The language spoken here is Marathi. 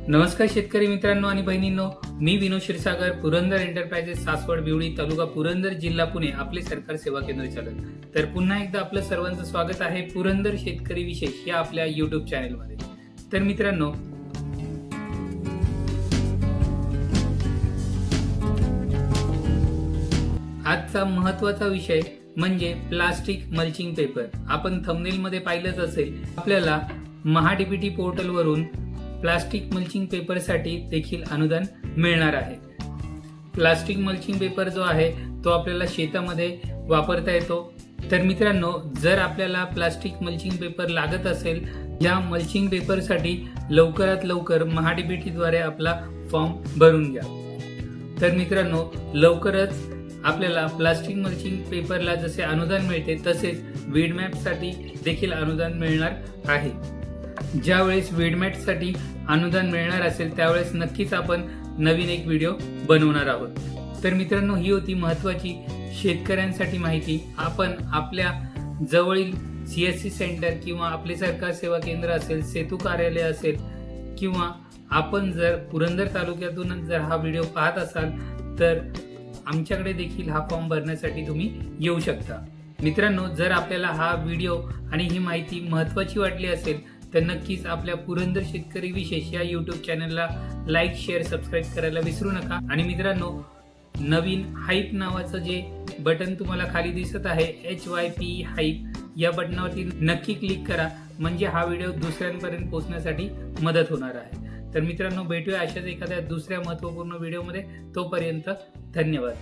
नमस्कार शेतकरी मित्रांनो आणि बहिणींनो, मी विनोद क्षीरसागर, पुरंदर एंटरप्राइजेस, सासवड, बिवडी तालुका पुरंदर, जिल्हा पुणे, आपले सरकार सेवा केंद्र चालक. तर पुन्हा एकदा आपलं सर्वांचं स्वागत आहे पुरंदर शेतकरी विशेष या आपल्या YouTube चॅनलमध्ये. तर मित्रांनो, आजचा महत्त्वाचा विषय म्हणजे प्लास्टिक मल्चिंग पेपर. आपण थंबनेल मध्ये पाहिलंच असेल, आपल्याला महाडीबीटी पोर्टल वरून प्लास्टिक मल्चिंग पेपरसाठी देखील अनुदान मिळणार आहे. प्लास्टिक मल्चिंग पेपर जो आहे तो आपल्याला शेतामध्ये वापरता येतो. तर मित्रांनो, जर आपल्याला प्लास्टिक मल्चिंग पेपर लागत असेल, या मल्चिंग पेपरसाठी लवकरात लवकर महाडीबीटीद्वारे आपला फॉर्म भरून घ्या. तर मित्रांनो, लवकरच आपल्याला प्लास्टिक मल्चिंग पेपरला जसे अनुदान मिळते तसेच वीडमॅपसाठी देखील अनुदान मिळणार आहे. ज्यावेळेस वीडमॅपसाठी अनुदान मिळणार असेल त्यावेळेस नक्कीच आपण नवीन एक व्हिडिओ बनवणार आहोत. तर मित्रांनो, ही होती महत्त्वाची शेतकऱ्यांसाठी माहिती. आपण आपल्या जवळील CSC सेंटर किंवा आपले सरकार सेवा केंद्र असेल, सेतू कार्यालय असेल, किंवा आपण जर पुरंदर तालुक्यातून जर हा व्हिडिओ पाहत असाल तर आमच्याकडे देखील हा फॉर्म भरण्यासाठी तुम्ही येऊ शकता. मित्रांनो, जर आपल्याला हा व्हिडिओ आणि ही माहिती महत्त्वाची वाटली असेल तर नक्कीच आपल्या पुरंदर शेतकरी विशेष या YouTube चॅनलला लाईक, शेअर, सबस्क्राईब करायला विसरू नका. आणि मित्रांनो, नवीन हाईप नावाचं जे बटन तुम्हाला खाली दिसत आहे, HYP हाईप, या बटनावरती नक्की क्लिक करा, म्हणजे हा व्हिडिओ दुसऱ्यांपर्यंत पोहोचण्यासाठी मदत होणार आहे. तर मित्रांनो, भेटूया अशाच एखाद्या दुसऱ्या महत्त्वपूर्ण व्हिडिओमध्ये. तोपर्यंत धन्यवाद.